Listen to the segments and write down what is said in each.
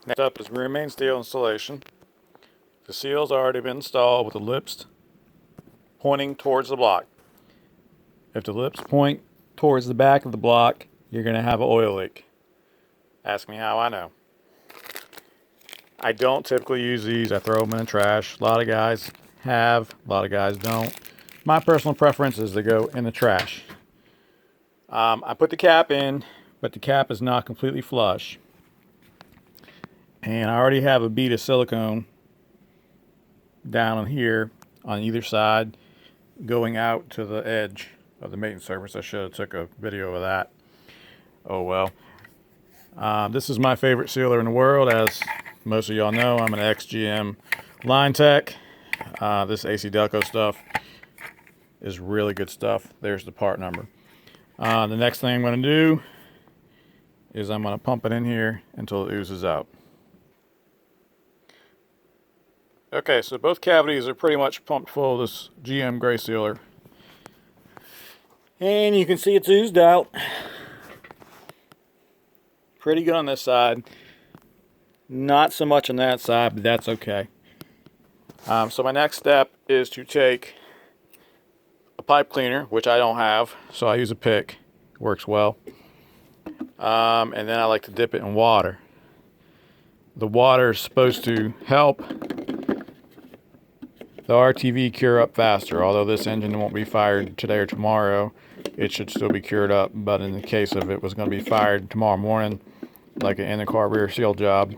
Next up is rear main steel installation. The seal's already been installed with the lips pointing towards the block. If the lips point towards the back of the block, you're going to have an oil leak. Ask me how I know. I don't typically use these. I throw them in the trash. A lot of guys have, a lot of guys don't. My personal preference is to go in the trash. I put the cap in, but the cap is not completely flush. And I already have a bead of silicone down here on either side going out to the edge of the maintenance surface. I should have took a video of that. Oh well. This is my favorite sealer in the world. As most of y'all know, I'm an ex-GM line tech. This AC Delco stuff is really good stuff. There's the part number. The next thing I'm going to do is I'm going to pump it in here until it oozes out. Okay, so both cavities are pretty much pumped full of this GM gray sealer. And you can see it's oozed out. Pretty good on this side. Not so much on that side, but that's okay. So my next step is to take a pipe cleaner, which I don't have, so I use a pick. Works well. And then I like to dip it in water. The water is supposed to help the RTV cure up faster. Although this engine won't be fired today or tomorrow, it should still be cured up. But in the case of it was going to be fired tomorrow morning, like an in-the-car rear seal job,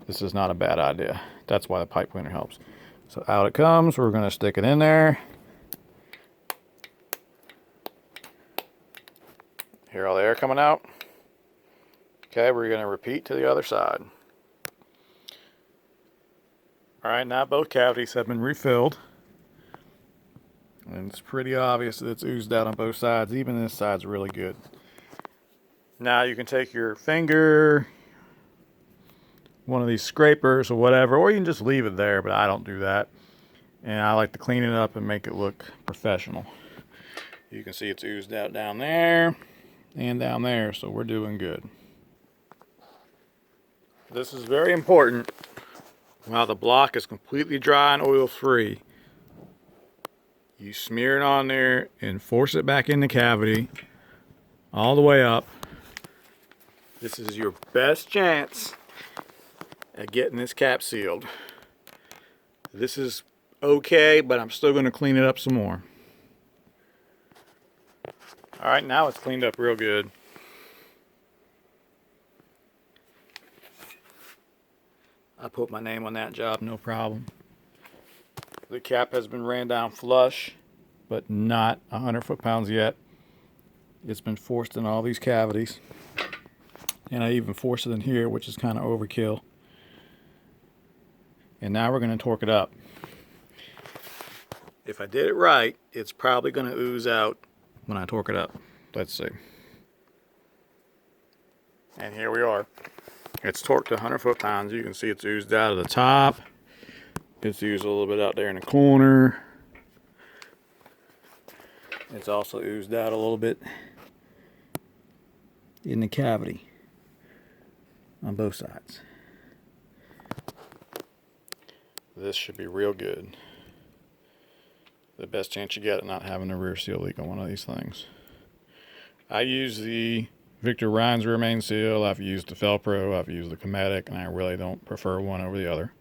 this is not a bad idea. That's why the pipe cleaner helps. So out it comes. We're going to stick it in there. Hear all the air coming out? Okay, we're going to repeat to the other side. Alright, now both cavities have been refilled. And it's pretty obvious that it's oozed out on both sides. Even this side's really good. Now you can take your finger, one of these scrapers or whatever, or you can just leave it there, but I don't do that. And I like to clean it up and make it look professional. You can see it's oozed out down there and down there, so we're doing good. This is very important. While the block is completely dry and oil free, you smear it on there and force it back in the cavity all the way up. This is your best chance at getting this cap sealed. This is okay, but I'm still going to clean it up some more. Alright, now it's cleaned up real good. I put my name on that job, no problem. The cap has been ran down flush, but not 100 foot-pounds yet. It's been forced in all these cavities. And I even forced it in here, which is kind of overkill. And now we're going to torque it up. If I did it right, it's probably going to ooze out when I torque it up. Let's see. And here we are. It's torqued to 100 foot-pounds. You can see it's oozed out of the top. It's oozed a little bit out there in the corner. It's also oozed out a little bit in the cavity on both sides. This should be real good. The best chance you get at not having a rear seal leak on one of these things. I use the Victor Reinz rear main seal. I've used the Felpro. I've used the Cometic, and I really don't prefer one over the other.